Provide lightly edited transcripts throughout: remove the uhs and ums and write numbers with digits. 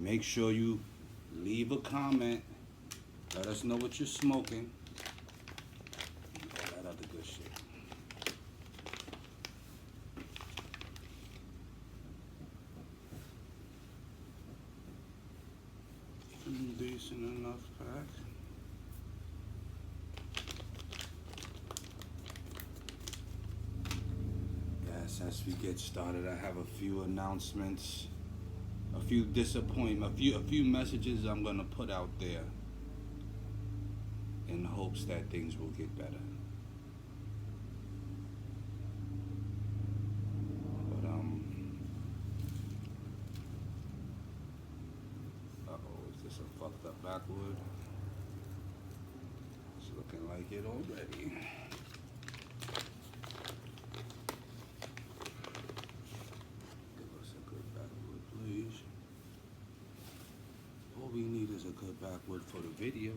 Make sure you leave a comment. Let us know what you're smoking. And all that other good shit. Decent enough pack. Yes, as we get started, I have a few announcements, a few disappointments, a few messages I'm gonna put out there in hopes that things will get better. But is this a fucked up backwood? It's looking like it already. All we need is a good backwood for the video.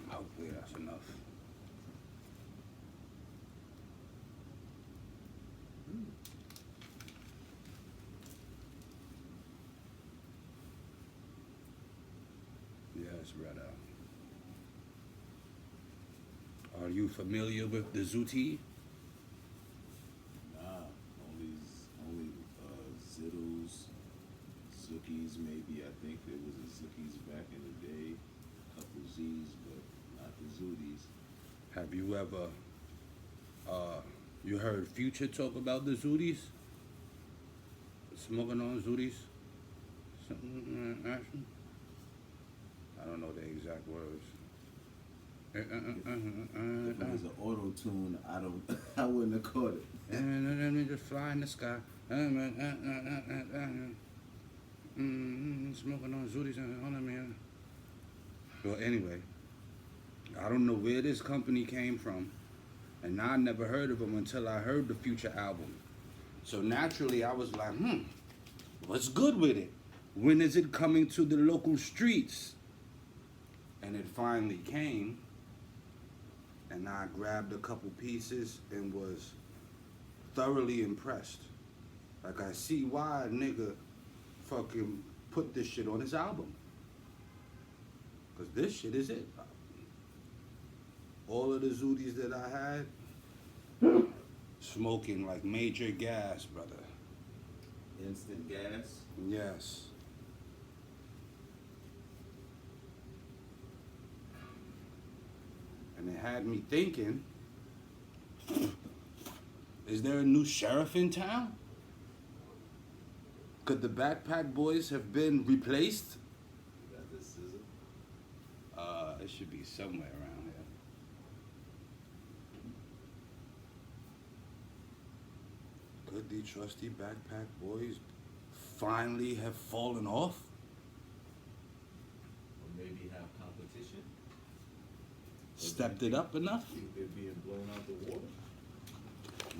Hopefully that's enough. Yes, brother. Are you familiar with the zootiez? Nah, only Zittles, Zookies maybe. I think there was a Zookies back in the day, a couple Z's, but not the zooties. Have you ever you heard Future talk about the zooties? Smoking on zooties? Something I don't know the exact words. If it was an auto tune, I wouldn't have caught it. Let me just fly in the sky. Smoking on zooties on me. Well, anyway, I don't know where this company came from, and I never heard of them until I heard the Future album. So naturally, I was like, what's good with it? When is it coming to the local streets? And it finally came, and I grabbed a couple pieces and was thoroughly impressed. Like, I see why a nigga fucking put this shit on his album. Because this shit is it. All of the zooties that I had, smoking like major gas, brother. Instant gas? Yes. And it had me thinking, is there a new sheriff in town? Could the Backpack Boys have been replaced? You got this scissor? It should be somewhere around here. Could the trusty Backpack Boys finally have fallen off? Or maybe have competition? Stepped it up enough? Think they're being blown out the water?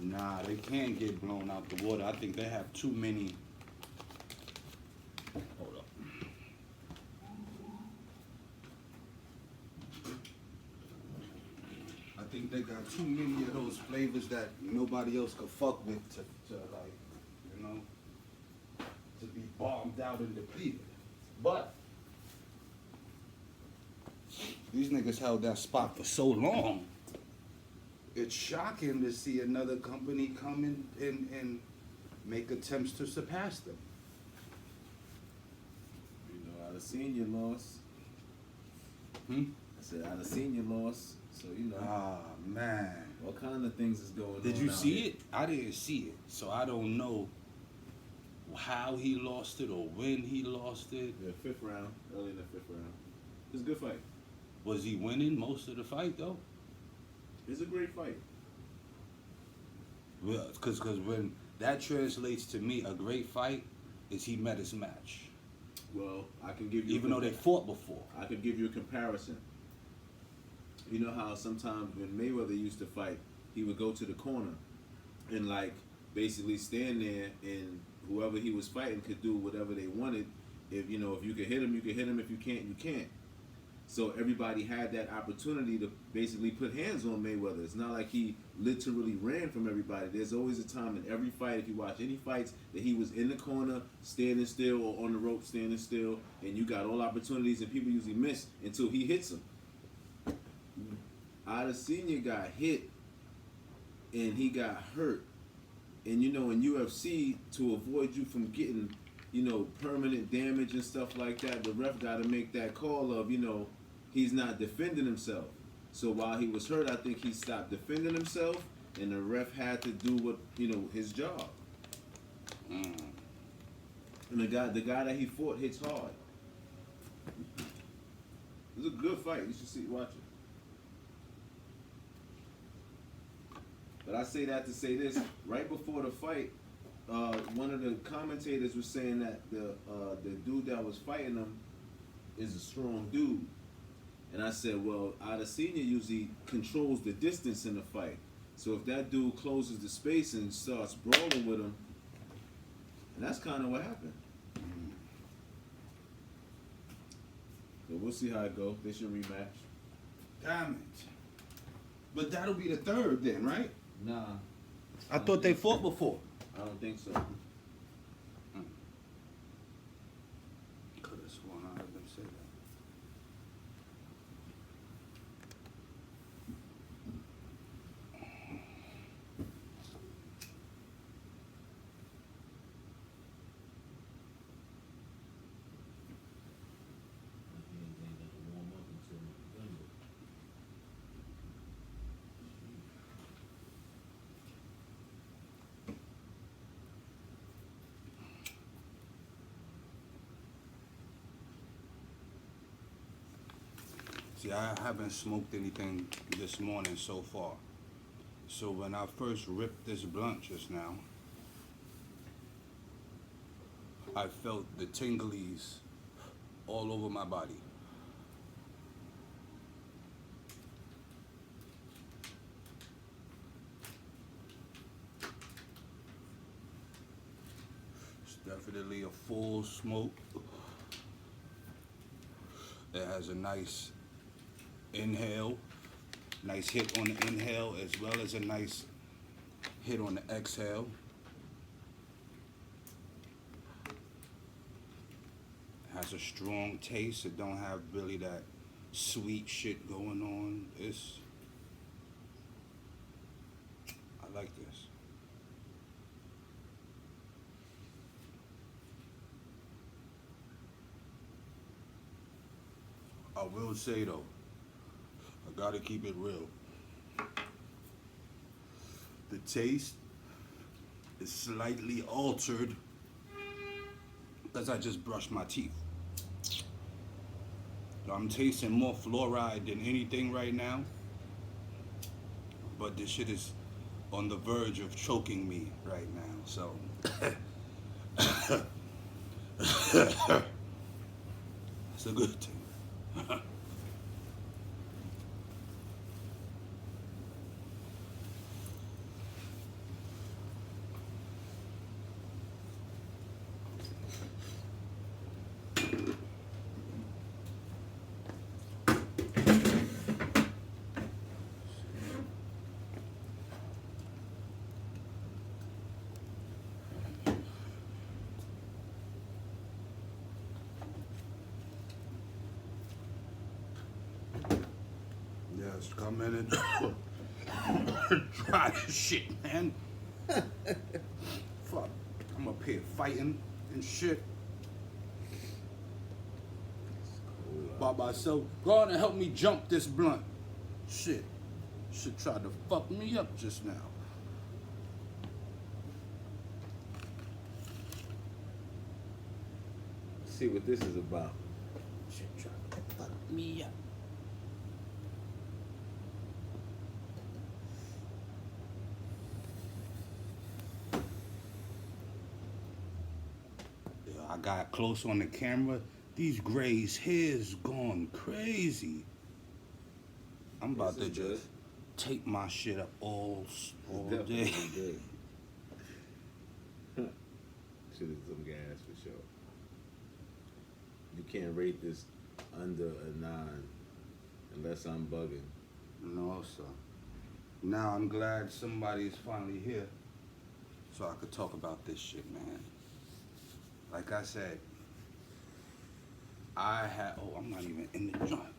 Nah, they can't get blown out the water. I think they have too many. Hold up. I think they got too many of those flavors that nobody else could fuck with to like, you know, to be bombed out and depleted. But these niggas held that spot for so long. It's shocking to see another company come in and make attempts to surpass them. You know, I'd have seen your loss. I said, I'd have seen your loss, so you know. Ah, man. All kind of things is going on. Did you out see here. it? I didn't see it, so I don't know how he lost it or when he lost it. Yeah, 5th round, early in the 5th round. It's a good fight. Was he winning most of the fight though? It's a great fight. Well, because when that translates to me, a great fight is he met his match. Well, I can give you Even though they fought before. I could give you a comparison. You know how sometimes when Mayweather used to fight, he would go to the corner and like basically stand there, and whoever he was fighting could do whatever they wanted. If you could hit him, you could hit him. If you can't, you can't. So everybody had that opportunity to basically put hands on Mayweather. It's not like he literally ran from everybody. There's always a time in every fight, if you watch any fights, that he was in the corner standing still or on the rope standing still, and you got all opportunities, and people usually miss until he hits them. Adesanya got hit, and he got hurt. And in UFC, to avoid you from getting, permanent damage and stuff like that, the ref got to make that call of, he's not defending himself. So while he was hurt, I think he stopped defending himself, and the ref had to do what, his job. And the guy that he fought hits hard. It was a good fight. You should watch it. But I say that to say this: right before the fight, one of the commentators was saying that the dude that was fighting him is a strong dude. And I said, well, Adesanya usually controls the distance in the fight. So if that dude closes the space and starts brawling with him, and that's kind of what happened. So we'll see how it goes. They should rematch. Damn it. But that'll be the third then, right? Nah. I thought they fought before. I don't think so. Could have sworn I heard them say that. See, I haven't smoked anything this morning so far. So when I first ripped this blunt just now, I felt the tinglies all over my body. It's definitely a full smoke. It has a nice inhale, nice hit on the inhale, as well as a nice hit on the exhale. It has a strong taste. It don't have really that sweet shit going on. I like this. I will say though, I gotta keep it real. The taste is slightly altered because I just brushed my teeth. So I'm tasting more fluoride than anything right now. But this shit is on the verge of choking me right now. So it's a good thing. Yes, come in and try this shit, man. Fuck, I'm up here fighting and shit by myself. Go on and help me jump this blunt. Shit. Shit tried to fuck me up just now. See what this is about. Shit tried to fuck me up. Yo, I got close on the camera. These Gray's hair's gone crazy. I'm about This to is just good. tape my shit up all Definitely day. good. Shit is some gas for sure. You can't rate this under a 9 unless I'm bugging. No, sir. Now I'm glad somebody's finally here so I could talk about this shit, man. Like I said, I'm not even in the joint.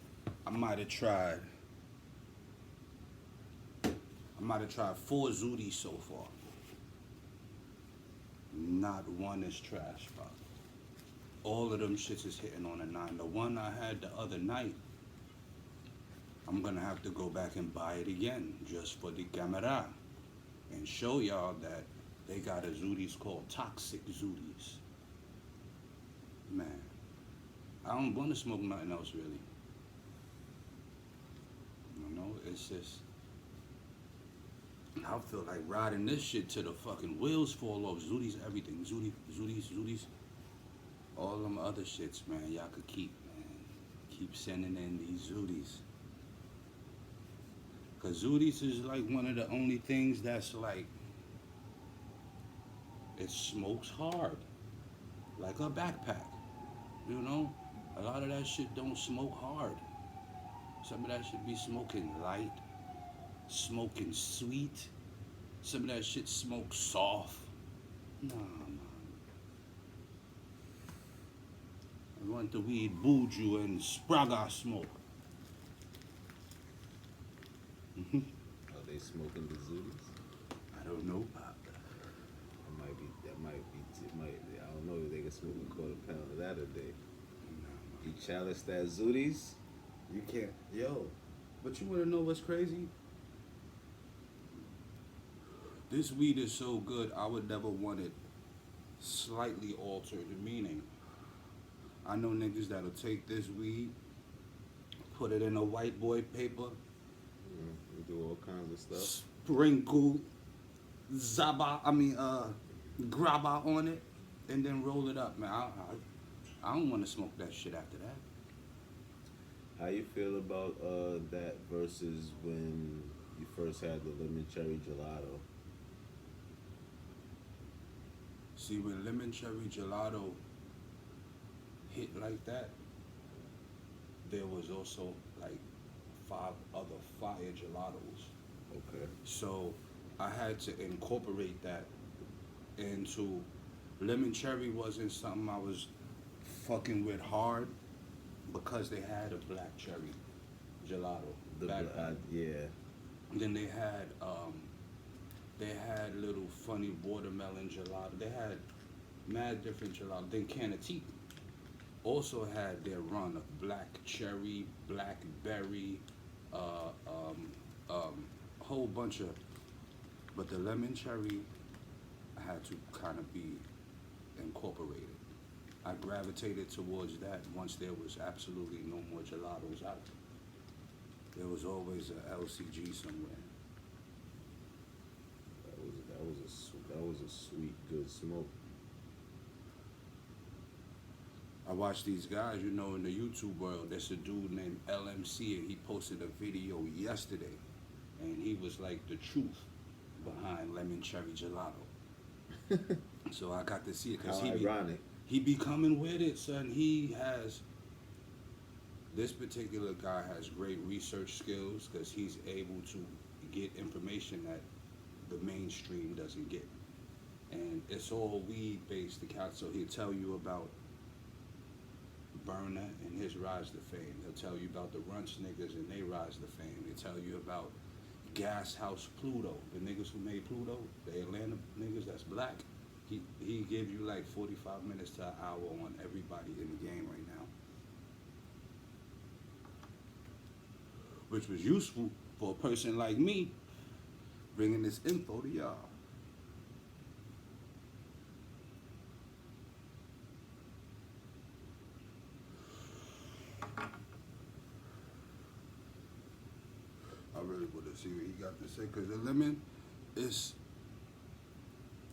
I might have tried 4 zooties so far. Not one is trash, bro. All of them shits is hitting on a 9. The one I had the other night, I'm gonna have to go back and buy it again just for the camera and show y'all that they got a zooties called Toxic Zooties. Man, I don't want to smoke nothing else really. You know, it's just, I feel like riding this shit till the fucking wheels fall off. Zooties, everything. Zooties. All them other shits, man, y'all could keep, man. Keep sending in these zooties. Cause zooties is like one of the only things that's like, it smokes hard. Like a backpack. You know? A lot of that shit don't smoke hard. Some of that should be smoking light, smoking sweet. Some of that shit smokes soft. Nah. I want the weed buju and spraga smoke. Are they smoking the zooties? I don't know, Pop. I don't know if they can smoke a quarter pound of that a day. You chalice that zooties, you can't. Yo, But you wanna know what's crazy? This weed is so good, I would never want it slightly altered in meaning. I know niggas that'll take this weed, put it in a white boy paper, you do all kinds of stuff. sprinkle grabba on it, and then roll it up, man. I don't want to smoke that shit after that. How you feel about that versus when you first had the lemon cherry gelato? See, when lemon cherry gelato hit like that, there was also like 5 other fire gelatos. Okay. So I had to incorporate that into lemon cherry. Wasn't something I was fucking with hard because they had a black cherry gelato. Yeah. Then they had little funny watermelon gelato. They had mad different gelato. Then Canatee also had their run of black cherry, blackberry, whole bunch of. But the lemon cherry had to kind of be incorporated. I gravitated towards that once there was absolutely no more gelatos out. There was always a LCG somewhere. That was a sweet, good smoke. I watch these guys, you know, in the YouTube world. There's a dude named LMC, and he posted a video yesterday, and he was like the truth behind lemon cherry gelato. So I got to see it because How ironic. He be coming with it, son. This particular guy has great research skills because he's able to get information that the mainstream doesn't get. And it's all weed-based account, so he'll tell you about Burner and his rise to fame. He'll tell you about the Runch niggas and they rise to fame. He'll tell you about Gas House Pluto, the niggas who made Pluto, the Atlanta niggas that's black. He give you like 45 minutes to an hour on everybody in the game right now. Which was useful for a person like me, bringing this info to y'all. I really want to see what he got to say, because the lemon is,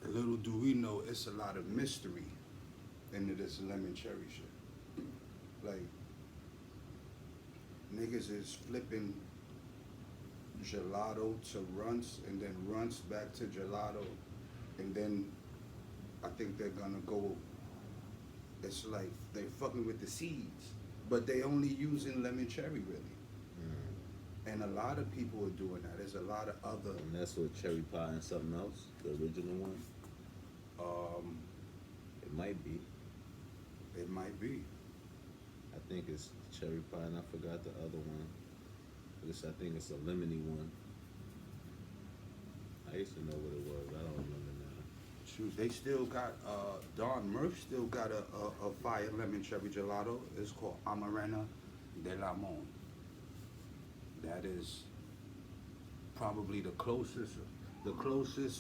little do we know, it's a lot of mystery into this lemon cherry shit. Like, niggas is flipping gelato to runts, and then runts back to gelato, and then I think they're gonna go, it's like they fucking with the seeds, but they only using lemon cherry really. And a lot of people are doing that. There's a lot of other. And that's what cherry pie and something else, the original one. It might be. It might be. I think it's cherry pie, and I forgot the other one. I think it's a lemony one. I used to know what it was. I don't remember now. Shoot, they still got Don Murph still got a fire lemon cherry gelato. It's called Amarena de Limon. That is probably the closest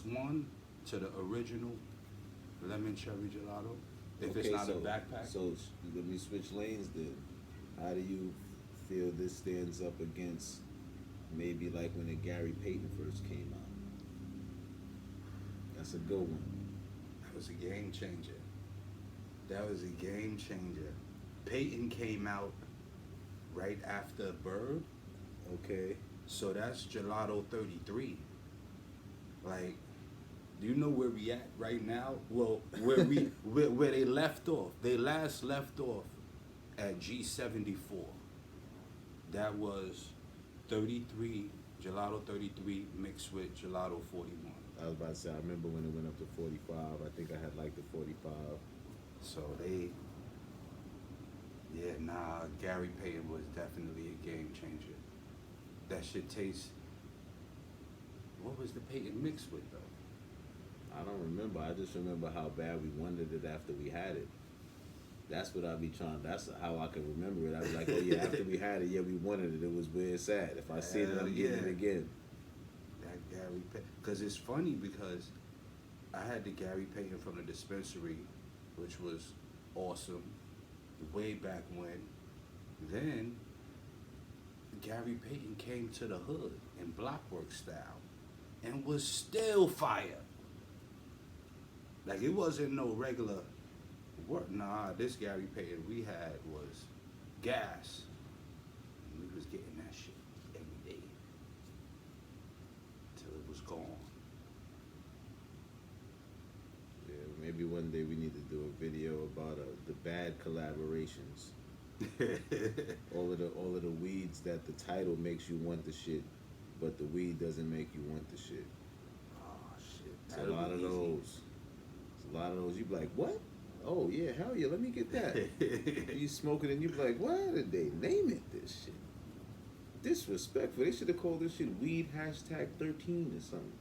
one to the original lemon cherry gelato. If it's not a backpack. So let me switch lanes then. How do you feel this stands up against maybe like when the Gary Payton first came out? That's a good one. That was a game changer. That was a game changer. Payton came out right after Bird. Okay. So that's Gelato 33. Like, do you know where we at right now? Well, where they left off. They last left off at G74. That was 33, Gelato 33 mixed with Gelato 41. I was about to say, I remember when it went up to 45. I think I had like the 45. So Gary Payton was definitely a game changer. That shit tastes. What was the Payton mixed with though? I don't remember. I just remember how bad we wanted it after we had it. That's what I be trying. That's how I can remember it. I was like, oh yeah, after we had it, yeah, we wanted it. It was where it's at. If I see it, I'm getting it again. That Gary Payton. Because it's funny because I had the Gary Payton from the dispensary, which was awesome, way back when. Then Gary Payton came to the hood in blockwork style and was still fire. Like, it wasn't no regular work. Nah, this Gary Payton we had was gas. And we was getting that shit every day till it was gone. Yeah, maybe one day we need to do a video about the bad collaborations. all of the weeds that the title makes you want the shit, but the weed doesn't make you want the shit. Oh shit! It's a lot of those. It's a lot of those. You be like, what? Oh yeah, hell yeah, let me get that. You smoke it and you be like, why did they name it this shit? Disrespectful. They should have called this shit weed #13 or something.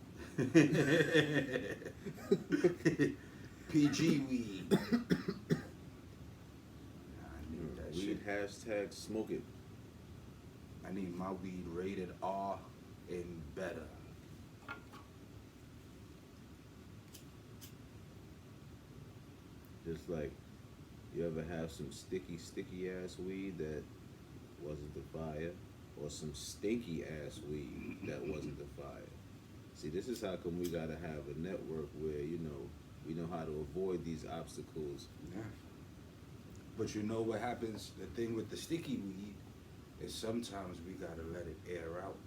PG weed. Weed #smoke it. I need my weed rated R and better. Just like, you ever have some sticky ass weed that wasn't the fire, or some stinky ass weed that wasn't the fire? See, this is how come we gotta have a network where, you know, we know how to avoid these obstacles. Yeah. But you know what happens? The thing with the sticky weed is sometimes we gotta let it air out.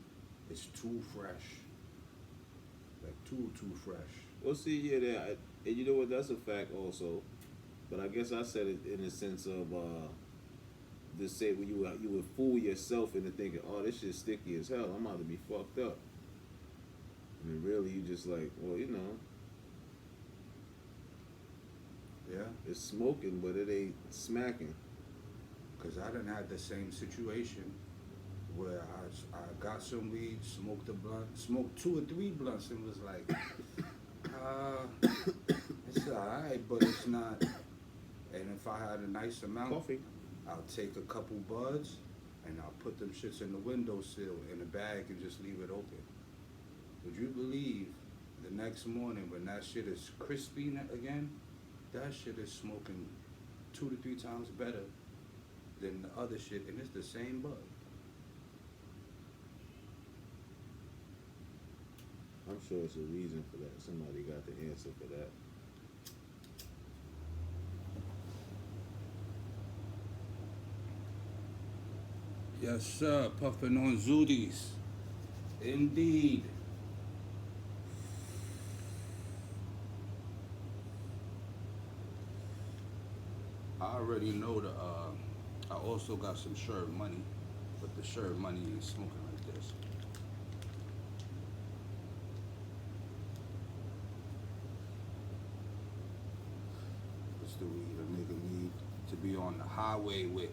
It's too fresh. Like too fresh. Well, see, yeah, and you know what? That's a fact also. But I guess I said it in the sense of just say when you would fool yourself into thinking, oh, this shit's sticky as hell. I'm about to be fucked up. And really, you just like, well, you know. Yeah. It's smoking, but it ain't smacking. Cause I done had the same situation where I got some weed, smoked a blunt, smoked 2 or 3 blunts, and was like, it's alright, but it's not. And if I had a nice amount, Coffee. I'll take a couple buds and I'll put them shits in the windowsill in a bag and just leave it open. Would you believe the next morning when that shit is crispy again, that shit is smoking 2 to 3 times better than the other shit, and it's the same bud. I'm sure it's a reason for that. Somebody got the answer for that. Yes, sir. Puffing on zooties. Indeed. I already know I also got some SHERBMONEY, but the SHERBMONEY ain't smoking like this. It's the weed a nigga need to be on the highway with.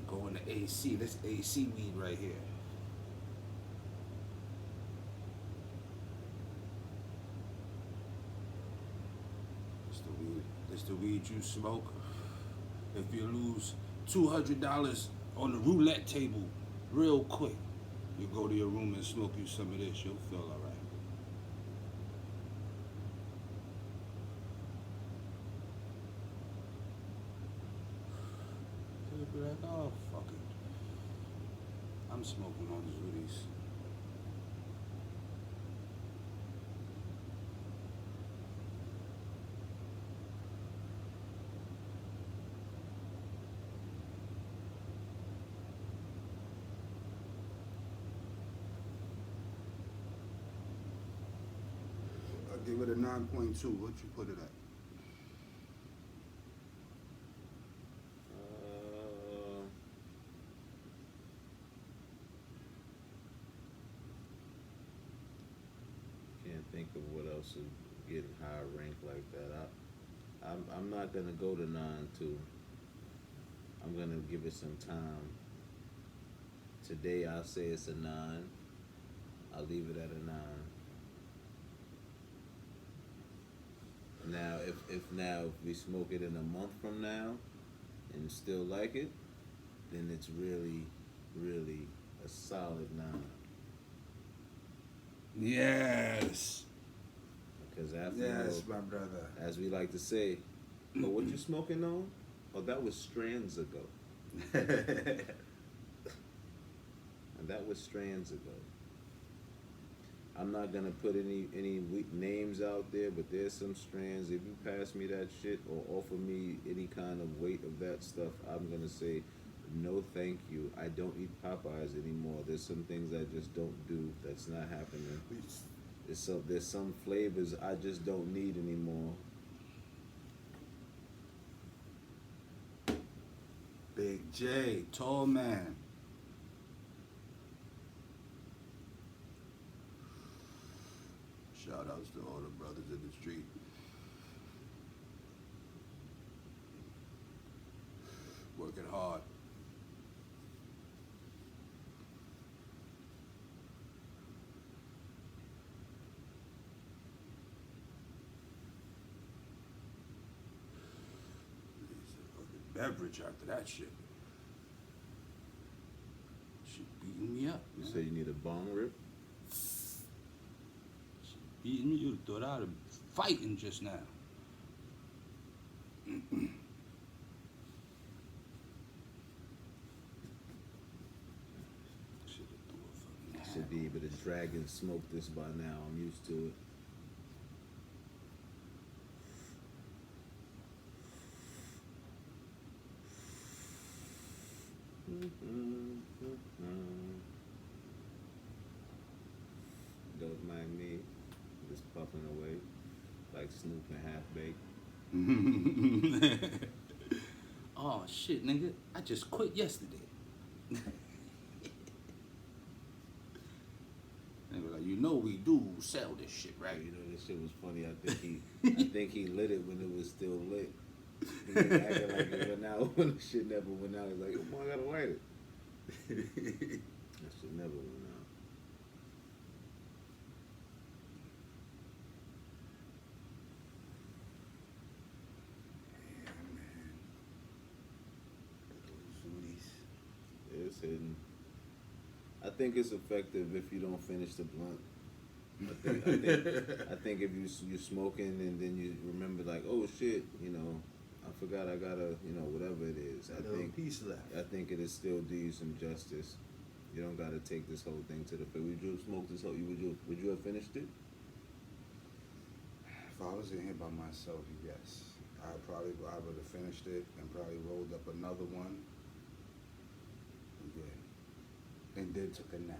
Going to AC. This AC weed right here. It's the weed you smoke. If you lose $200 on the roulette table real quick, you go to your room and smoke you some of this, you'll feel alright. You'll be like, oh, fuck it. I'm smoking on zooties. I'll give it a 9.2. What you put it at? Can't think of what else is getting high rank like that. I'm not gonna go to 9.2. I'm gonna give it some time. Today I'll say it's a 9. I'll leave it at a 9. Now, if we smoke it in a month from now and still like it, then it's really, really a solid 9. Yes. Because after Yes, all, my brother. as we like to say, oh, what you smoking on? Oh, that was strands ago. And that was strands ago. I'm not gonna put any names out there, but there's some strands. If you pass me that shit or offer me any kind of weight of that stuff, I'm gonna say, no thank you. I don't eat Popeyes anymore. There's some things I just don't do. That's not happening. There's some flavors I just don't need anymore. Big J, tall man. Shout outs to all the brothers in the street. Working hard. Beverage after that shit. She beating me up. You Man. say you need a bong rip? She beating me. You thought I'd have fighting just now. Should be able to drag and smoke this by now. I'm used to it. Don't mind me, just puffing away like Snoop and Half Baked. Oh shit, nigga! I just quit yesterday. Nigga, like, you know we do sell this shit, right? You know, this shit was funny. I think he lit it when it was still lit. He was acting like it went out when the shit never went out. He's like, oh, boy, I gotta light it. That shit never went out. Yeah, man. Zooties. It's hitting. think it's effective if you don't finish the blunt. I think if you're smoking and then you remember like, oh shit, you know, I forgot I gotta, you know, whatever it is. I think piece left. I think it'll still do you some justice. You don't gotta take this whole thing to the. Would you smoke this whole? Would you have finished it? If I was in here by myself, yes. I would have finished it and probably rolled up another one. Yeah. And then took a nap.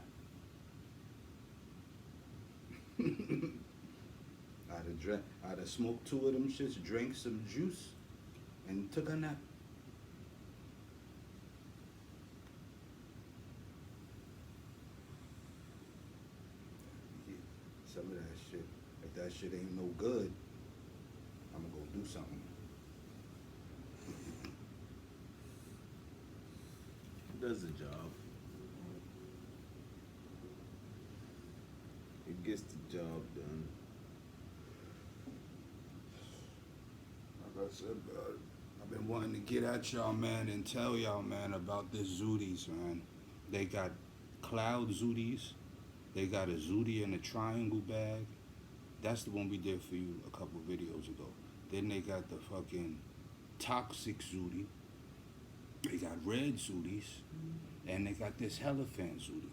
I'd have smoked 2 of them shits, drank some juice, and took a nap. Yeah, some of that shit. If that shit ain't no good, I'm gonna go do something. It does the job. It gets the job done. Like I said, I've been wanting to get at y'all, man, and tell y'all, man, about this zooties, man. They got cloud zooties. They got a zootie in a triangle bag. That's the one we did for you a couple videos ago. Then they got the fucking toxic zootie. They got red zooties. And they got this HELLAPHANT zootie.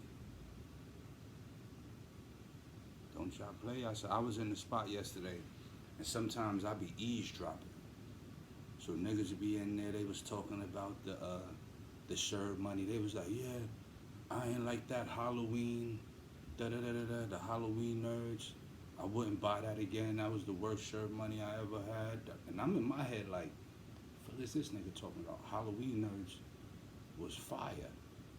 Don't y'all play. I was in the spot yesterday, and sometimes I be eavesdropping. So niggas would be in there. They was talking about the SHERBMONEY. They was like, yeah, I ain't like that Halloween, the Halloween nerds. I wouldn't buy that again. That was the worst SHERBMONEY I ever had. And I'm in my head like, what is this nigga talking about? Halloween nerds was fire.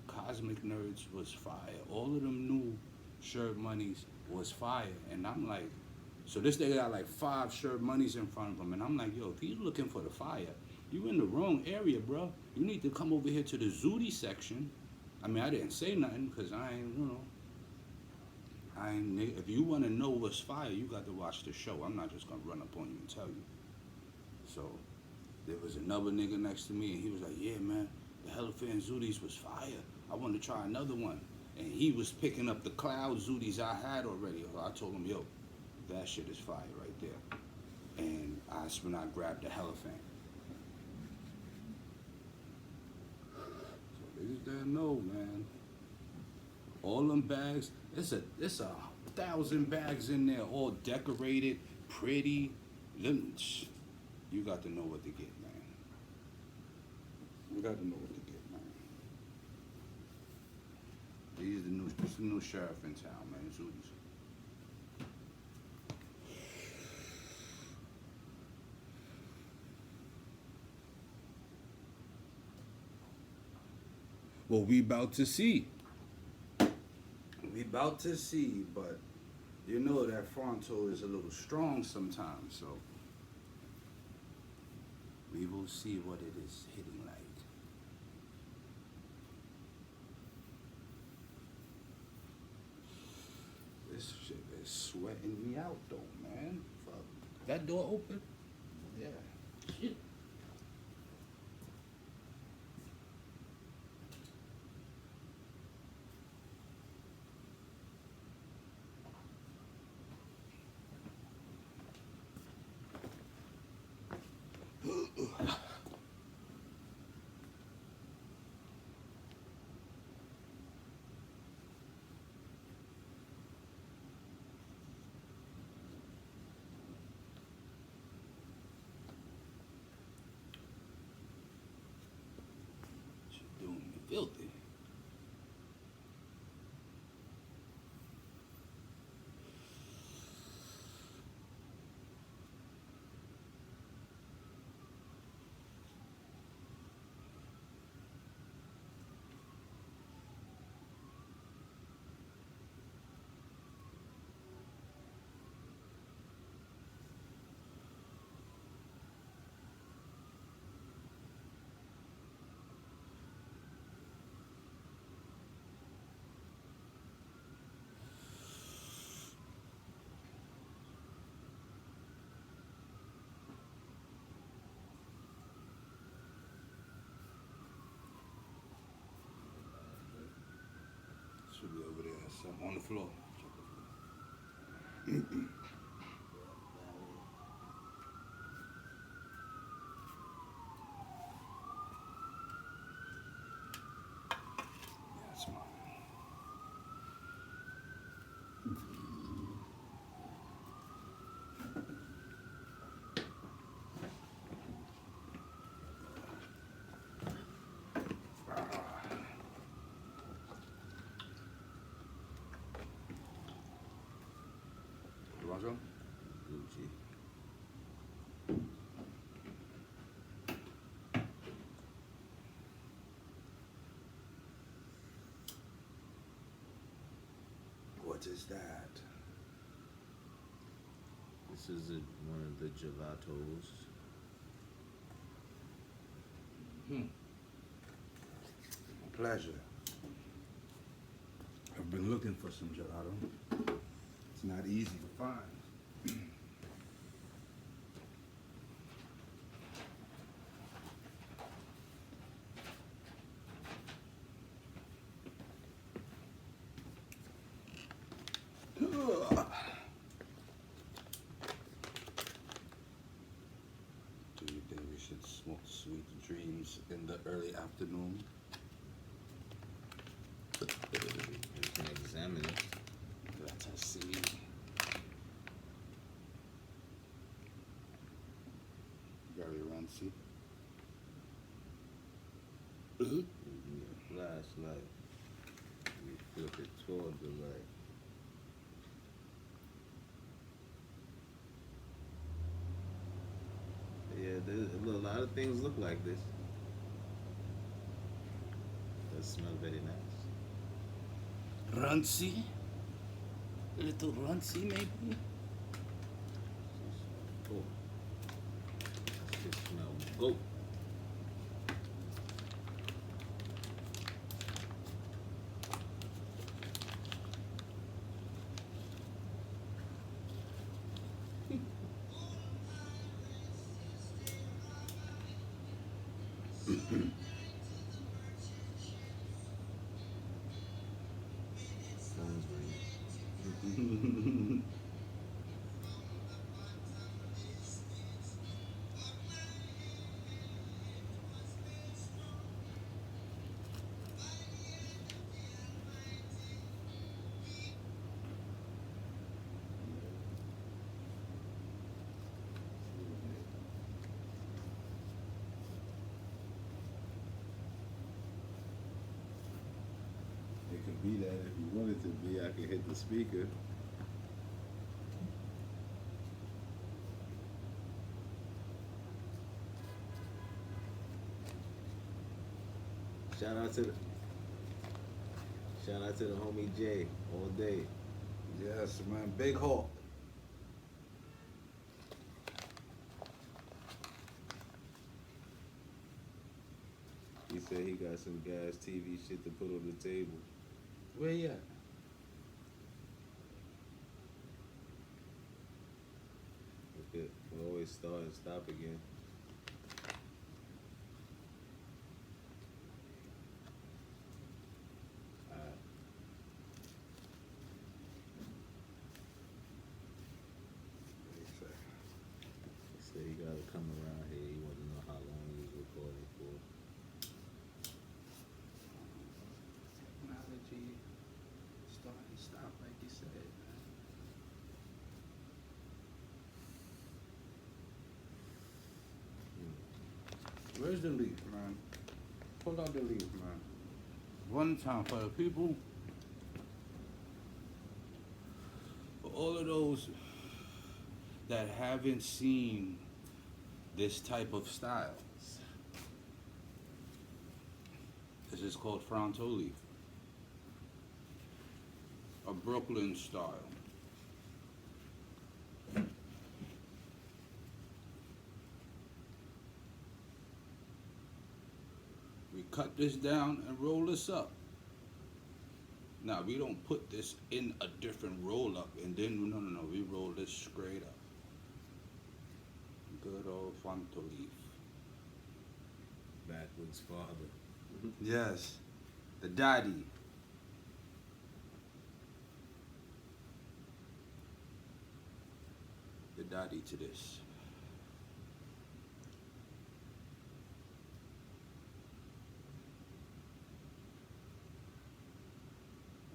Cosmic nerds was fire. All of them new SHERBMONEYs was fire. And I'm like, so this nigga got like 5 SHERBMONEYs in front of him. And I'm like, yo, if he's looking for the fire, you in the wrong area, bro. You need to come over here to the zootie section. I mean, I didn't say nothing because I ain't, you know, if you want to know what's fire, you got to watch the show. I'm not just going to run up on you and tell you. So there was another nigga next to me, and he was like, yeah, man, the HELLAPHANT zooties was fire. I want to try another one. And he was picking up the cloud zooties I had already. I told him, yo, that shit is fire right there. And that's when I grabbed the HELLAPHANT. So niggas didn't know, man. All them bags, it's a 1,000 bags in there, all decorated, pretty. You got to know what to get, man. You got to know what to get, man. This is the new sheriff in town, man. Zooties. Well, we about to see. We about to see, but you know that frontal is a little strong sometimes, so we will see what it is hitting like. This shit is sweating me out though, man. Fuck. That door open? Yeah. Shit. on the floor. That's mine. You want some? Gucci. What is that? This is one of the gelatos. Pleasure. I've been looking for some gelato. It's not easy to find. Do you think we should smoke sweet dreams in the early afternoon? You can examine it. Let us see. Very rancy. You need a flashlight. You flip it toward the light. Yeah, a lot of things look like this. Does smell very nice. Rancy? A little rancy, maybe? Oh, it smells goat. Phone's ringing. It could be that if you wanted to be, I could hit the speaker. Shout out to the homie Jay all day. Yes, man. Big Hawk. He said he got some gas TV shit to put on the table. Where you at? It will always start and stop again. He said he gotta come around here. He wanted to know how long he was recording for. Technology start and stop, like you said, man. Where's the leaf, man? Pull out the leaf, man. One time for the people, for all of those that haven't seen this type of style. This is called fronto leaf. A Brooklyn style. We cut this down and roll this up. Now we don't put this in a different roll up and then no, we roll this straight up. Good old fronto leaf. Backwards father. Yes, the daddy. daddy to this.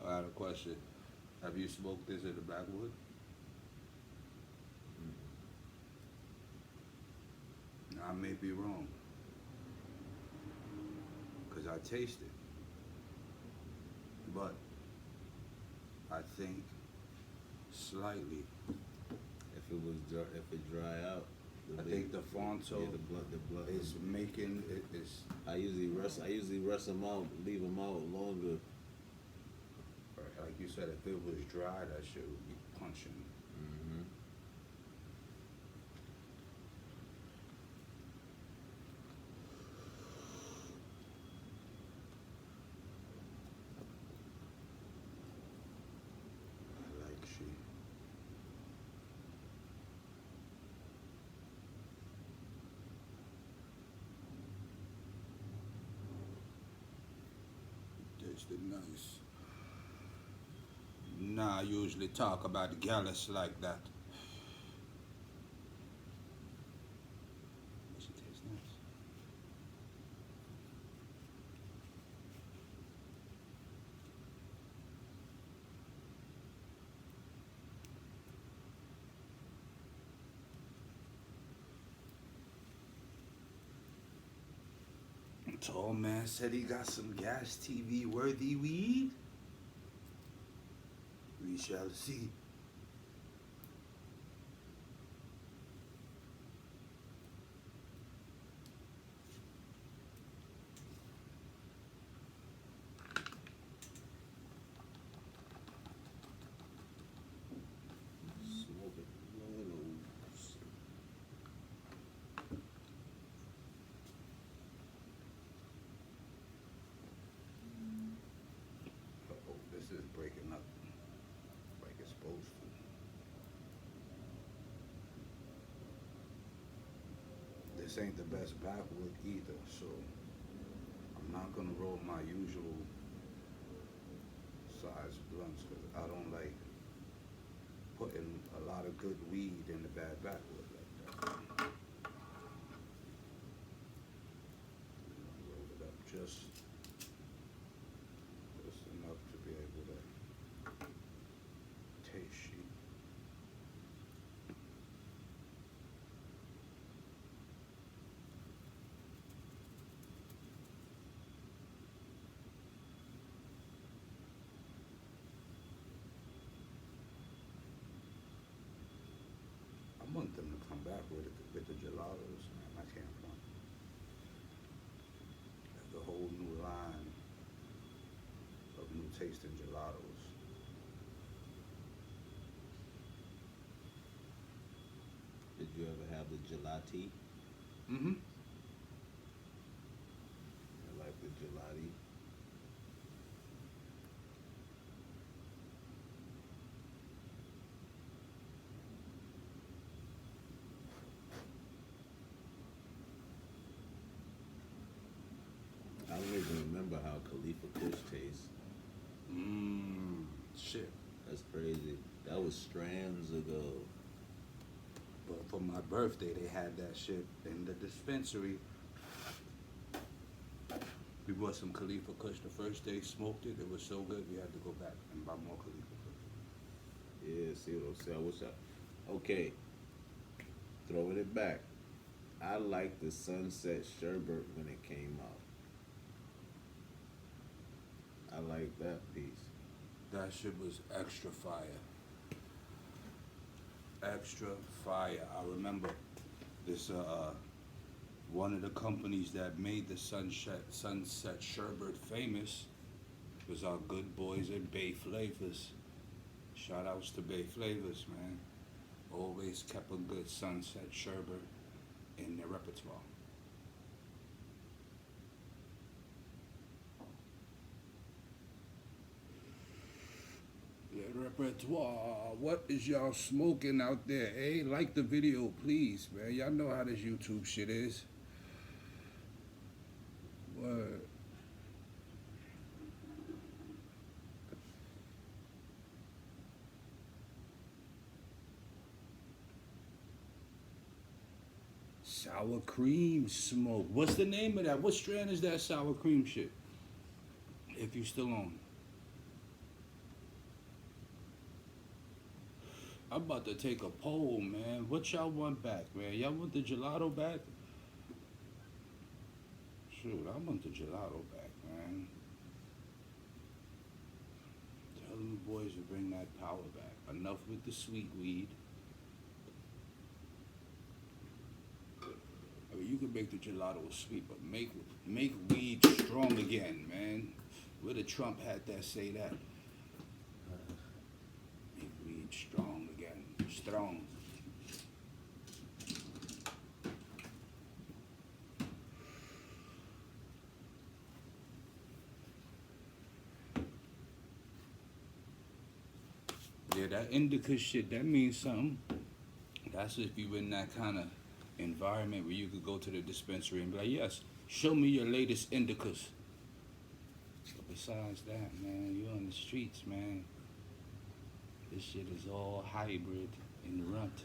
I got a question. Have you smoked this in the backwood? I may be wrong, because I taste it. But I think slightly. If it dry out, I think the Fonto the blood is making it is. I usually rest them out, leave them out longer. Like you said, if it was dry, that shit would be punching. Mm-hmm. I like she. Tasted nice. Nah, I usually talk about gallus like that. She tastes nice. Tall man said he got some gas TV worthy weed. We shall see. Smoking loads. Uh-oh, this is breaking up like it's supposed to. This ain't the best backwood either, so I'm not gonna roll my usual size blunts because I don't like putting a lot of good weed in the bad backwood like that. Roll it up just enough to be able to taste sheet. I want them to come back with the gelatos, man. I can't front. There's a whole new line of new tasting gelatos. Did you ever have the gelati? Mm-hmm. I like the gelati. I don't even remember how Khalifa Kush tastes. Shit. That's crazy. That was strands ago. But for my birthday, they had that shit in the dispensary. We bought some Khalifa Kush the first day, smoked it. It was so good, we had to go back and buy more Khalifa Kush. Yeah, see what I'm saying? I wish I. Okay. Throwing it back. I liked the Sunset Sherbet when it came out. I like that piece. That shit was extra fire. Extra fire. I remember this one of the companies that made the Sunset Sherbet famous was our good boys at Bay Flavors. Shout outs to Bay Flavors, man. Always kept a good Sunset Sherbet in their repertoire. Repertoire. What is y'all smoking out there? Hey, like the video, please, man. Y'all know how this YouTube shit is. Word. Sour cream smoke. What's the name of that? What strand is that sour cream shit? If you still on. I'm about to take a poll, man. What y'all want back, man? Y'all want the gelato back? Shoot, I want the gelato back, man. Tell them boys to bring that power back. Enough with the sweet weed. I mean, you can make the gelato sweet, but make weed strong again, man. Where the Trump hat that say that? Make weed strong again. Strong. Yeah, that indica shit, that means something. That's if you in that kind of environment where you could go to the dispensary and be like, yes, show me your latest indicas. But besides that, man, you're on the streets, man. This shit is all hybrid and runt.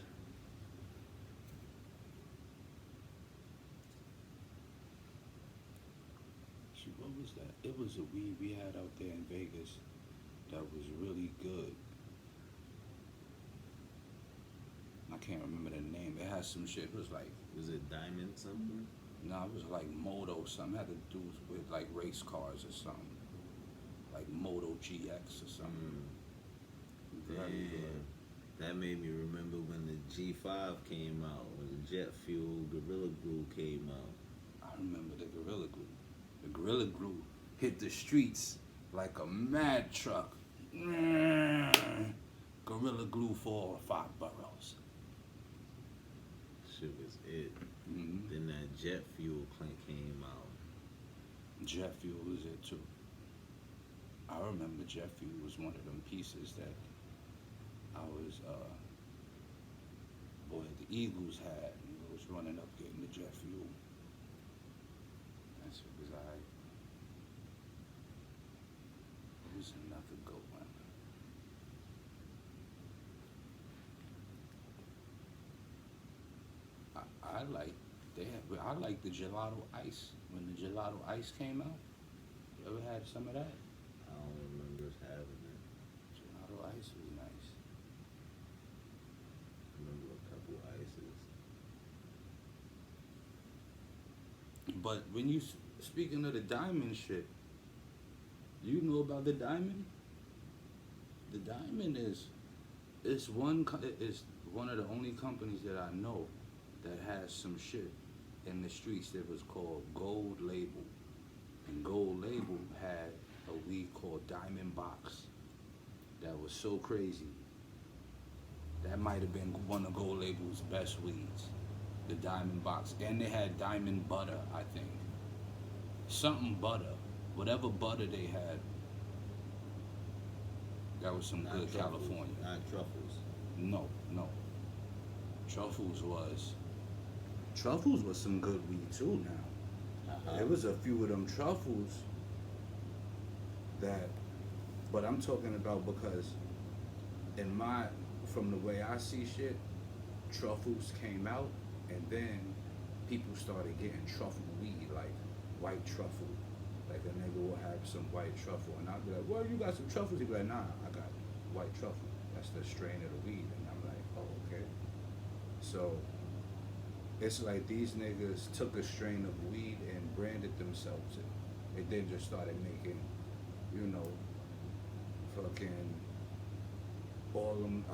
Shoot, what was that? It was a weed we had out there in Vegas that was really good. I can't remember the name. It had some shit. It was like, Was it Diamond something? no, it was like Moto something. It had to do with like race cars or something. Like Moto GX or something. Very good. That made me remember when the G5 came out, when the jet fuel Gorilla Glue came out. I remember the Gorilla Glue. The Gorilla Glue hit the streets like a mad truck. Gorilla Glue for all 5 boroughs. Shit was it. Mm-hmm. Then that jet fuel came out. Jet fuel was it too. I remember jet fuel was one of them pieces that I was, the Eagles had, and I was running up getting the jet fuel. That's what was I. It was another good one. I like the gelato ice. When the gelato ice came out, you ever had some of that? I don't remember us having it. Gelato ice was nice. I remember a couple ices. But when you speaking of the diamond shit, you know about the diamond? The diamond is one of the only companies that I know that has some shit in the streets that was called Gold Label. And Gold Label had a weed called Diamond Box that was so crazy. That might have been one of Gold Label's best weeds, the Diamond Box. And they had Diamond Butter, I think. Something butter, whatever butter they had, that was some Not good truffles, California. Not truffles. No. Truffles was some good weed too now. There was a few of them truffles that, but I'm talking about because from the way I see shit, truffles came out and then people started getting truffle weed, like white truffle. Like a nigga will have some white truffle and I'll be like, well, you got some truffles? He'd be like, nah, I got white truffle. That's the strain of the weed. And I'm like, oh, okay. So it's like these niggas took a strain of weed and branded themselves it. And then just started making, fucking all them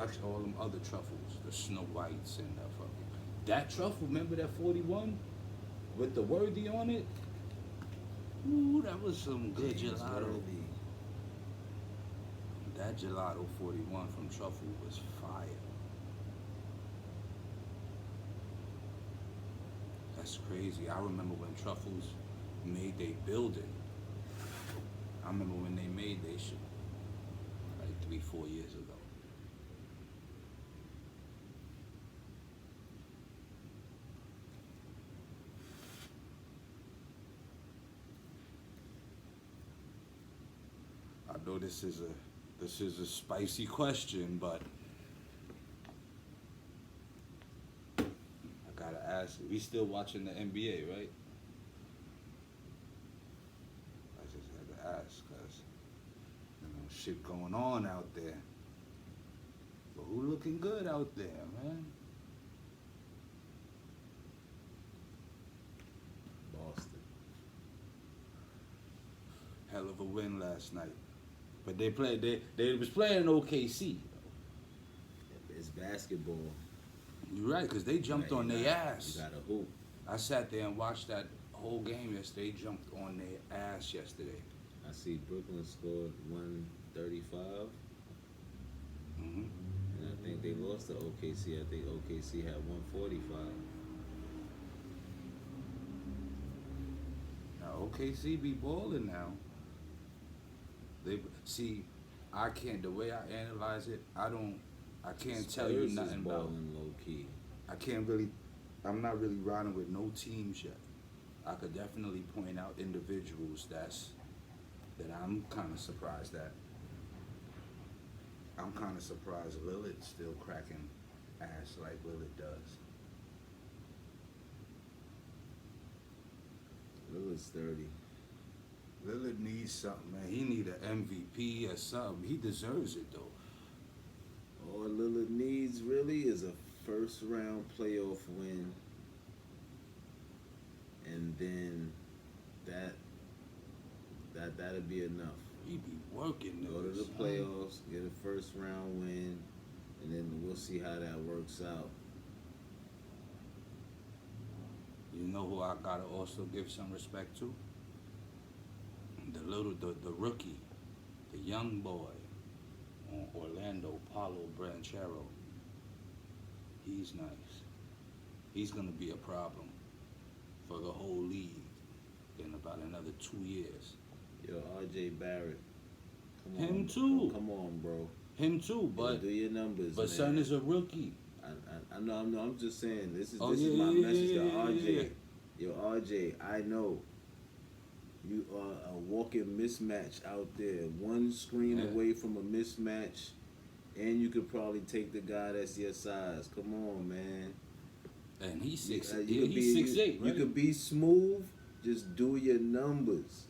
other truffles, the Snow Whites and the fucking, that truffle, remember that 41 with the worthy on it? Ooh, that was some good James gelato. Worthy. That gelato 41 from Truffle was fire. That's crazy. I remember when Truffles made their building. I remember when they made their shit, like 3-4 years ago. I know this is a spicy question, but I gotta ask ask, we still watching the NBA, right? I just had to ask, cause shit going on out there. But who looking good out there, man? Boston. Hell of a win last night. But they was playing OKC. It's basketball. You're right, because they jumped on their ass. You got to hoop. I sat there and watched that whole game yesterday. They jumped on their ass yesterday. I see Brooklyn scored 135. Mm-hmm. And I think they lost to OKC. I think OKC had 145. Now OKC be balling now. They see, I can't. The way I analyze it, I can't tell you nothing about. Low key. I can't really. I'm not really riding with no teams yet. I could definitely point out individuals that I'm kind of surprised at. I'm kind of surprised Lillard's still cracking ass like Lillard does. Lillard's 30. Lillard needs something, man. He need an MVP or something. He deserves it, though. All Lillard needs really is a first round playoff win, and then that'll be enough. He be working. Go to the playoffs, get a first round win, and then we'll see how that works out. You know who I gotta also give some respect to? The rookie, the young boy on Orlando, Paulo Branchero. He's nice. He's gonna be a problem for the whole league in about another 2 years. Yo, R.J. Barrett. Him too. Come on, bro. Him too, but do your numbers. But man. son is a rookie. I know. I'm just saying. This is my yeah, message to yeah, RJ. yeah. Yo, RJ, I know you are a walking mismatch out there. One screen away from a mismatch, and you could probably take the guy that's your size. Come on, man. And he's 6'8". He's 6'8", right? You could be smooth. Just do your numbers,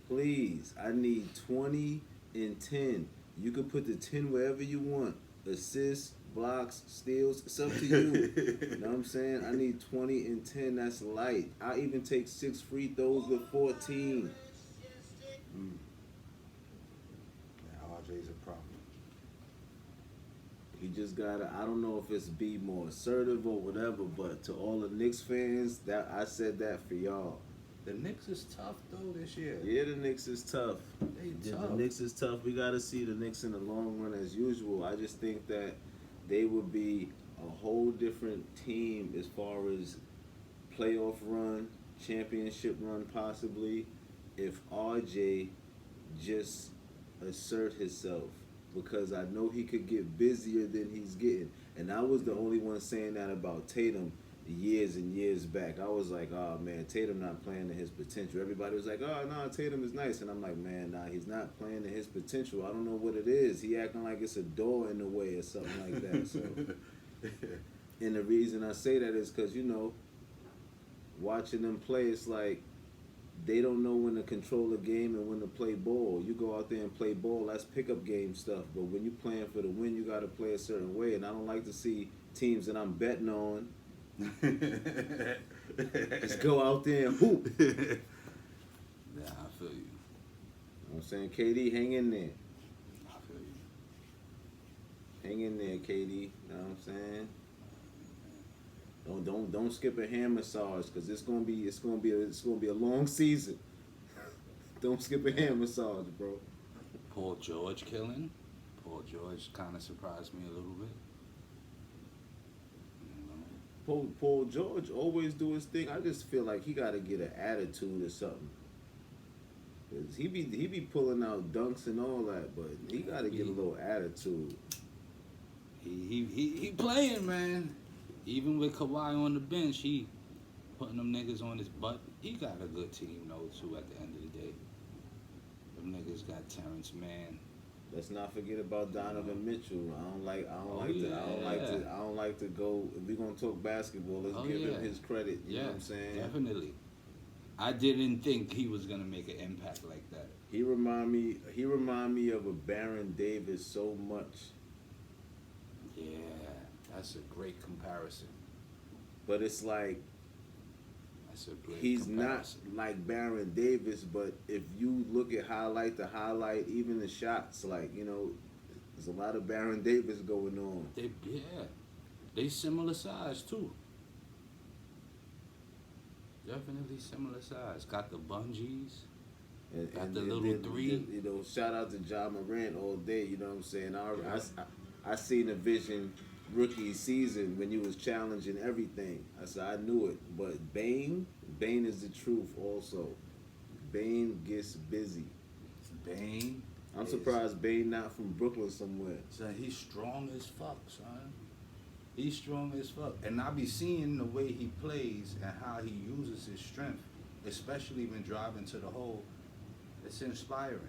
please. I need 20 and 10. You could put the 10 wherever you want. Assists, blocks, steals. It's up to you. You know what I'm saying? I need 20 and 10. That's light. I even take 6 free throws with 14. Yeah, RJ's a problem. He just gotta. I don't know if it's be more assertive or whatever, but to all the Knicks fans, that I said that for y'all. The Knicks is tough though this year. Yeah, the Knicks is tough. They tough. The Knicks is tough. We got to see the Knicks in the long run as usual. I just think that they would be a whole different team as far as playoff run, championship run possibly, if RJ just assert himself. Because I know he could get busier than he's getting. And I was the only one saying that about Tatum years and years back. I was like, oh man, Tatum not playing to his potential. Everybody was like, oh no, Tatum is nice. And I'm like, man, nah, he's not playing to his potential. I don't know what it is. He acting like it's a door in the way or something like that. So, and the reason I say that is because, you know, watching them play, it's like they don't know when to control a game and when to play ball. You go out there and play ball, that's pickup game stuff. But when you're playing for the win, you got to play a certain way. And I don't like to see teams that I'm betting on just go out there and hoop. Yeah, I feel you. You know what I'm saying? KD, hang in there. I feel you. Hang in there, KD. You know what I'm saying? Don't skip a hand massage because it's gonna be a long season. Don't skip a hand massage, bro. Paul George killing. Paul George kind of surprised me a little bit. Paul George always do his thing. I just feel like he got to get an attitude or something. Cause he be pulling out dunks and all that, but he got to get a little attitude. He playing, man. Even with Kawhi on the bench, he putting them niggas on his butt. He got a good team though too. At the end of the day, them niggas got Terrence Mann, Let's not forget about Donovan Mitchell. I don't like to go. If we're gonna talk basketball, let's give him his credit. You know what I'm saying? Definitely. I didn't think he was gonna make an impact like that. He remind me of a Baron Davis so much. Yeah, that's a great comparison. But it's like That's a great he's comparison. not like Baron Davis, but if you look at highlight to highlight, even the shots, like, you know, there's a lot of Baron Davis going on. They similar size too. Definitely similar size. Got the bungees. Got the little three. You know, shout out to John Morant all day. You know what I'm saying? I seen a vision rookie season when you was challenging everything. I said I knew it. But Bane is the truth also. Bane gets busy. Bane. I'm surprised Bane not from Brooklyn somewhere. Son, he's strong as fuck, son. He's strong as fuck. And I be seeing the way he plays and how he uses his strength, especially when driving to the hole. It's inspiring.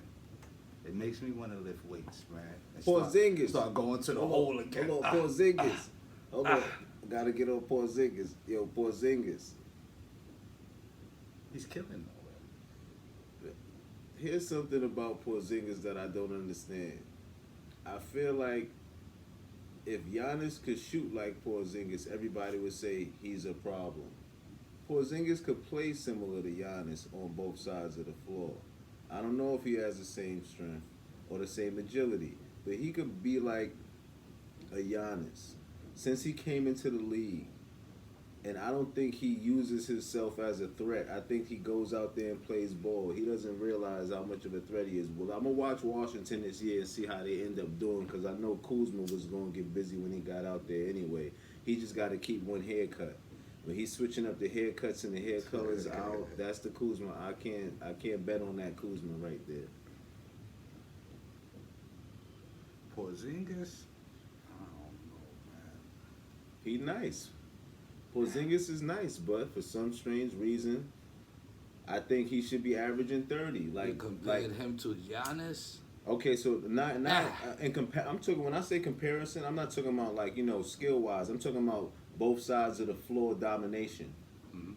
It makes me want to lift weights, man. And Porzingis. Start going to the hole again. Hold on, Porzingis. Hold on. Gotta get on Porzingis. Yo, Porzingis. He's killing though. Here's something about Porzingis that I don't understand. I feel like if Giannis could shoot like Porzingis, everybody would say he's a problem. Porzingis could play similar to Giannis on both sides of the floor. I don't know if he has the same strength or the same agility, but he could be like a Giannis. Since he came into the league, and I don't think he uses himself as a threat. I think he goes out there and plays ball. He doesn't realize how much of a threat he is. Well, I'm going to watch Washington this year and see how they end up doing, because I know Kuzma was going to get busy when he got out there anyway. He just got to keep one haircut. When he's switching up the haircuts and the hair colors out, that's the Kuzma. I can't bet on that Kuzma right there. Porzingis? I don't know, man. He nice. Porzingis is nice, but for some strange reason, I think he should be averaging 30. You Like compared him to Giannis? Okay, so not in I'm talking, when I say comparison, I'm not talking about, like, you know, skill wise. I'm talking about both sides of the floor domination. Mm-hmm.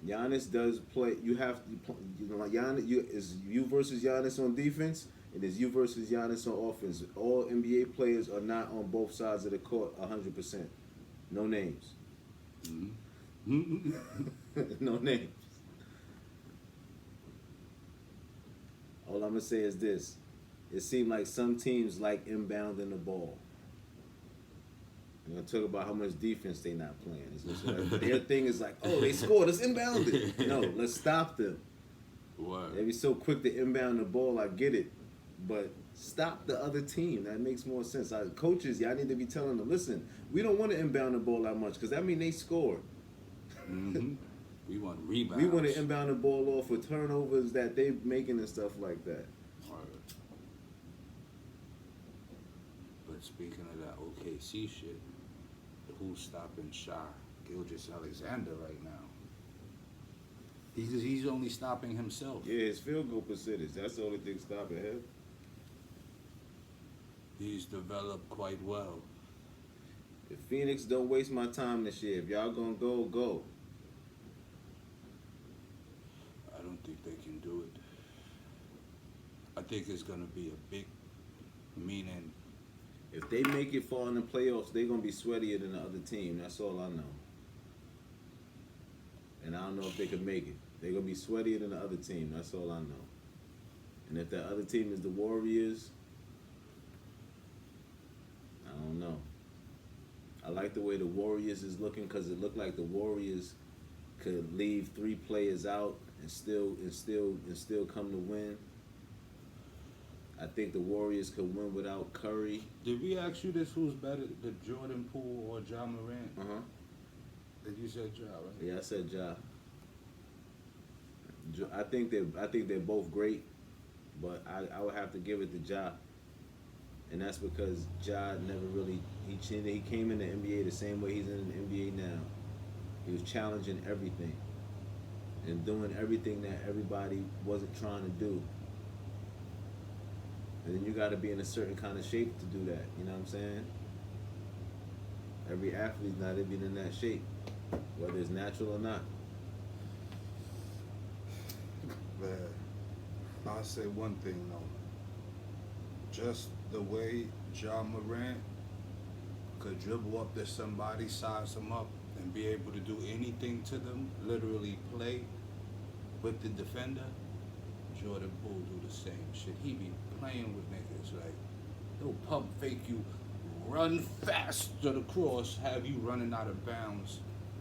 Giannis does play. You have to, you know, like Giannis. Is you versus Giannis on defense. It is you versus Giannis on offense. All NBA players are not on both sides of the court 100%. No names. Mm-hmm. No names. All I'm gonna say is this: it seemed like some teams like inbounding the ball. I'm gonna talk about how much defense they not playing. It's just like, their thing is like, oh, they scored, let's inbound it. No, let's stop them. Word. They be so quick to inbound the ball. I get it, but stop the other team. That makes more sense. Coaches, y'all need to be telling them, listen, we don't want to inbound the ball that much, because that means they scored. Mm-hmm. We want rebounds. We want to inbound the ball off with turnovers that they making and stuff like that. Word. But speaking of that OKC shit, who's stopping Gilgeous-Alexander right now? He's only stopping himself. Yeah, his field goal percentage. That's the only thing stopping him. He's developed quite well. If Phoenix don't waste my time this year, if y'all gonna go, go. I don't think they can do it. I think it's gonna be a big meaning. If they make it far in the playoffs, they're gonna be sweatier than the other team. That's all I know. And I don't know if they can make it. They're gonna be sweatier than the other team. That's all I know. And if the other team is the Warriors, I don't know. I like the way the Warriors is looking, because it looked like the Warriors could leave 3 players out and still come to win. I think the Warriors could win without Curry. Did we ask you this? Who's better, the Jordan Poole or Ja Morant? Did you say Ja, right? Yeah, I said Ja. I think they're both great, but I would have to give it to Ja. And that's because Ja never really, he came in the NBA the same way he's in the NBA now. He was challenging everything and doing everything that everybody wasn't trying to do. And then you got to be in a certain kind of shape to do that. You know what I'm saying? Every athlete's not even in that shape, whether it's natural or not. Man, I'll say one thing though. Just the way John Morant could dribble up to somebody, size them up, and be able to do anything to them, literally play with the defender, Jordan Poole do the same shit. He be playing with niggas like, he'll pump fake you, run fast to the cross, have you running out of bounds,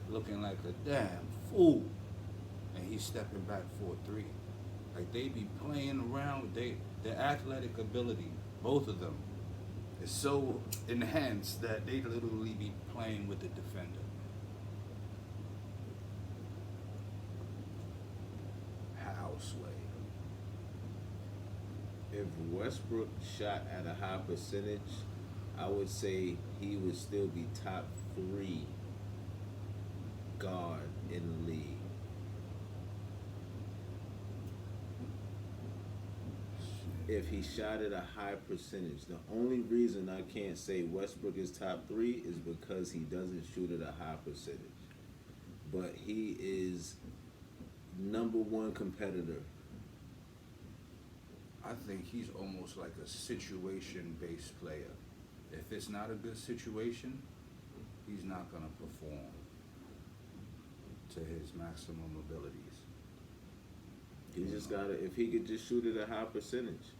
looking like a damn fool, and he's stepping back for a three. Like they be playing around. Their athletic ability, both of them, is so enhanced that they literally be playing with the defender. Houseway. If Westbrook shot at a high percentage, I would say he would still be top 3 guard in the league. If he shot at a high percentage. The only reason I can't say Westbrook is top 3 is because he doesn't shoot at a high percentage. But he is #1 competitor. I think he's almost like a situation-based player. If it's not a good situation, he's not gonna perform to his maximum abilities. He just gotta, if he could just shoot at a high percentage.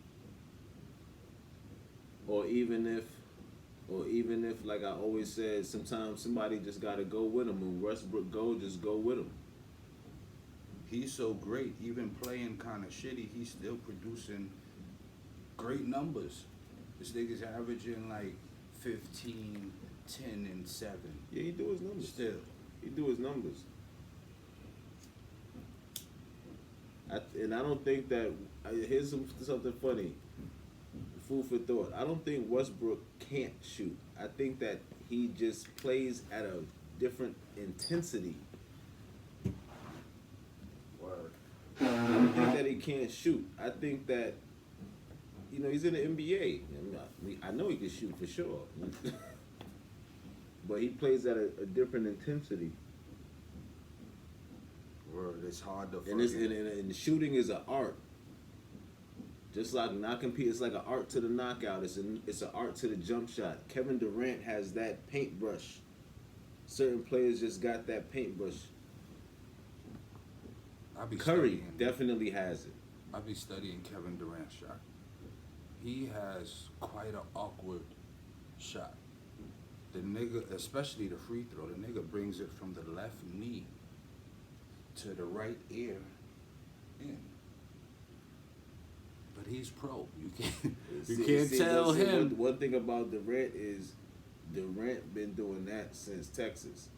Or even if, like I always said, sometimes somebody just gotta go with him. When Westbrook go, just go with him. He's so great, even playing kind of shitty, he's still producing great numbers. This nigga's averaging like 15, 10, and 7. Yeah, he do his numbers. Still. He do his numbers. And I don't think that, here's something funny. Food for thought. I don't think Westbrook can't shoot. I think that he just plays at a different intensity. Word. I don't think that he can't shoot. I think that, he's in the NBA. I know he can shoot for sure. But he plays at a different intensity. Word. It's hard to And shooting is an art. Just like knocking people, it's like an art to the knockout. It's an art to the jump shot. Kevin Durant has that paintbrush. Certain players just got that paintbrush. Curry definitely has it. I be studying Kevin Durant's shot. He has quite an awkward shot. The nigga, especially the free throw, the nigga brings it from the left knee to the right ear in. But he's pro. You can't tell him. One thing about Durant is Durant been doing that since Texas.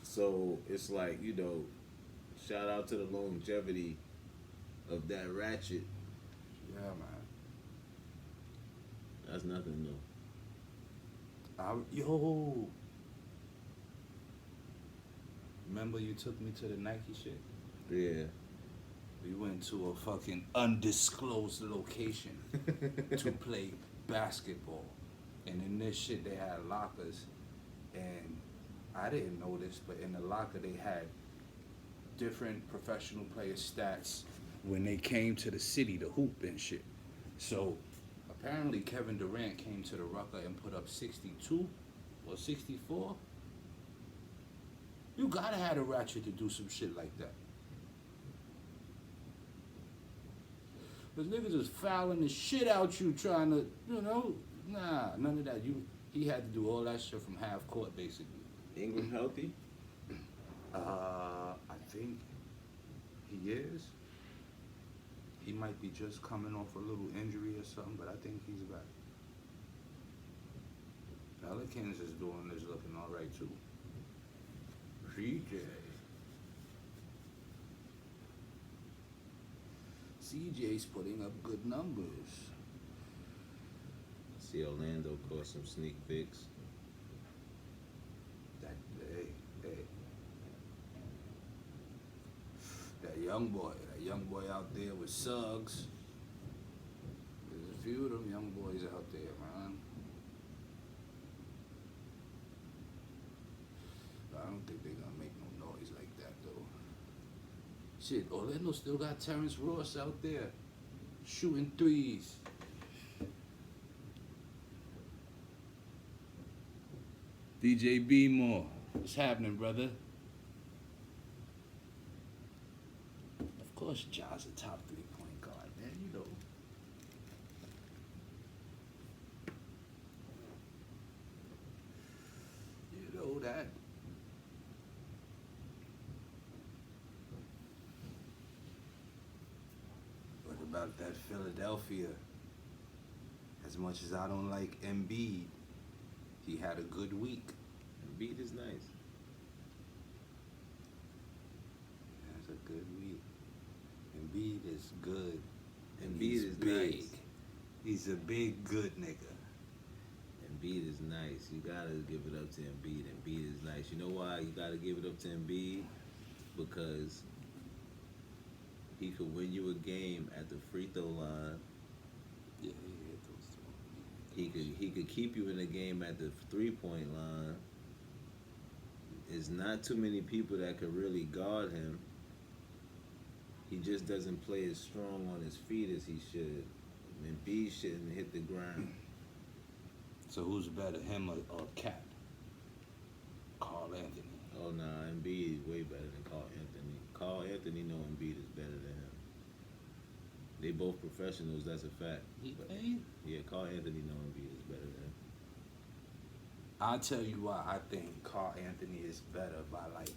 So it's like, shout out to the longevity of that ratchet. Yeah, man. That's nothing new. Remember you took me to the Nike shit? Yeah. We went to a fucking undisclosed location to play basketball. And in this shit, they had lockers. And I didn't know this, but in the locker, they had different professional player stats when they came to the city to hoop and shit. So apparently Kevin Durant came to the Rucker and put up 62 or 64. You gotta have a ratchet to do some shit like that. Cause niggas is fouling the shit out you trying to, nah, none of that. He had to do all that shit from half court basically. Ingram healthy? I think he is. He might be just coming off a little injury or something, but I think he's back. Pelicans is looking all right too. CJ's putting up good numbers. See Orlando caught some sneak peeks. That young boy young boy out there with Suggs. There's a few of them young boys out there, man. I don't think they're gonna make no noise like that, though. Shit, Orlando still got Terrence Ross out there shooting threes. DJ B More, what's happening, brother? Of course, Ja's a top 3-point guard, man. You know. You know that. What about that Philadelphia? As much as I don't like Embiid, he had a good week. Embiid is nice. That's a good week. Embiid is good. And Embiid he's is big. nice. He's a big, good nigga. Embiid is nice. You gotta give it up to Embiid. Embiid is nice. You know why you gotta give it up to Embiid? Because he could win you a game at the free throw line. Yeah, he hit those two. He could keep you in the game at the 3-point line. There's not too many people that could really guard him. He just doesn't play as strong on his feet as he should. Embiid shouldn't hit the ground. So who's better, him or Cat? Carl Anthony. Oh nah, Embiid is way better than Carl Anthony. Carl Anthony know Embiid is better than him. They both professionals, that's a fact. He But, ain't. yeah, Carl Anthony know Embiid is better than him. I'll tell you why I think Carl Anthony is better by like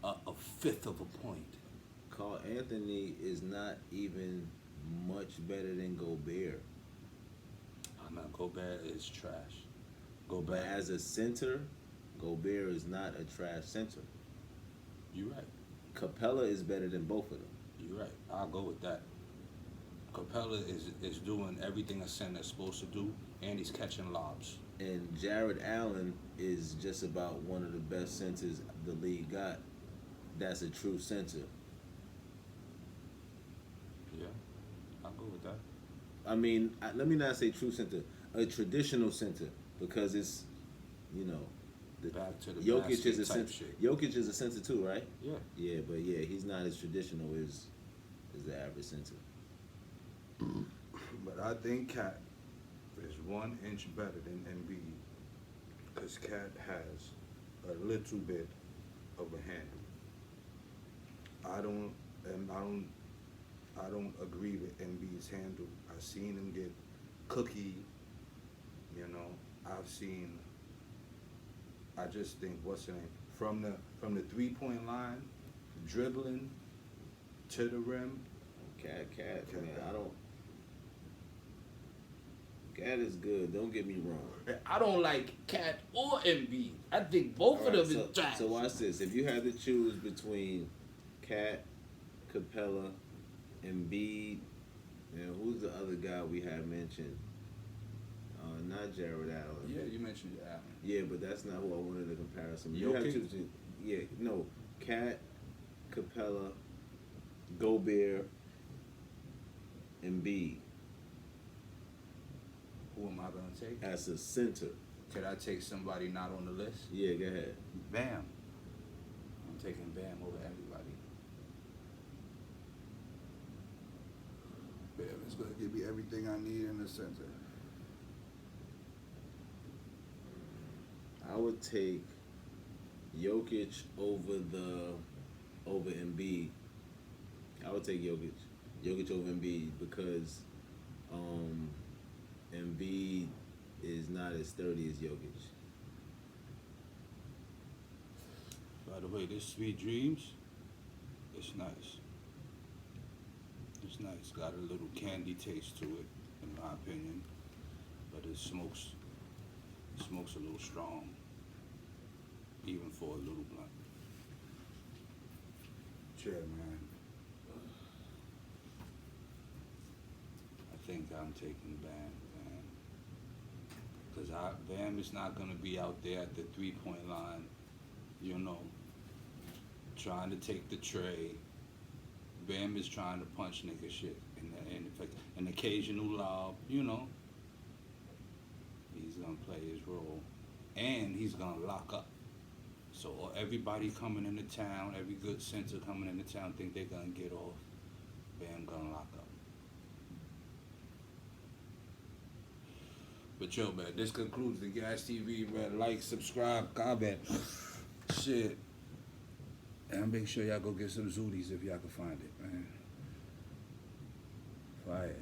a fifth of a point. Carl Anthony is not even much better than Gobert. I know Gobert is trash. But Gobert, as a center, Gobert is not a trash center. you right. Capella is better than both of them. You're right. I'll go with that. Capella is doing everything a center's supposed to do, and he's catching lobs. And Jared Allen is just about one of the best centers the league got. That's a true center. Yeah, I'll go with that. I mean, let me not say true center, a traditional center, because it's, you know, Back to the Jokic basket is a type center. shit. Jokic is a center too, right? Yeah. Yeah, but yeah, he's not as traditional as the average center. But I think Cat is 1 inch better than Embiid, because Cat has a little bit of a handle. I don't agree with Embiid's handle. I've seen him get cookie. You know, I just think what's the name from the 3-point line, dribbling to the rim. Cat, Cat. man, I don't. Cat is good. Don't get me wrong. I don't like Cat or Embiid. I think both of them is trash. So watch this. If you had to choose between Cat, Capella, Embiid, and who's the other guy we had mentioned? Not Jared Allen. Yeah, you mentioned Allen. Yeah, but that's not who I wanted a comparison. You have Jokic? to, yeah, no, Cat, Capella, Gobert, Embiid Who am I gonna take? as a center. Could I take somebody not on the list? Yeah, go ahead. Bam. I'm taking Bam over everybody. Bam is gonna give me everything I need in the center. I would take Jokic over Embiid. I would take Jokic over Embiid because Embiid is not as sturdy as Jokic. By the way, this Sweet Dreams, it's nice. It's nice. Got a little candy taste to it, in my opinion. But it smokes a little strong, even for a little blunt. Yeah, man. I think I'm taking Bam, man. Because Bam is not going to be out there at the 3-point line, you know, trying to take the tray, Bam is trying to punch nigga shit. And an occasional lob, you know. He's gonna play his role. And he's gonna lock up. So everybody coming into town, every good center coming into town think they're gonna get off. Bam gonna lock up. But yo, man, this concludes the Gas TV, man. Like, subscribe, comment. Shit. And make sure y'all go get some zooties if y'all can find it, man. Fire.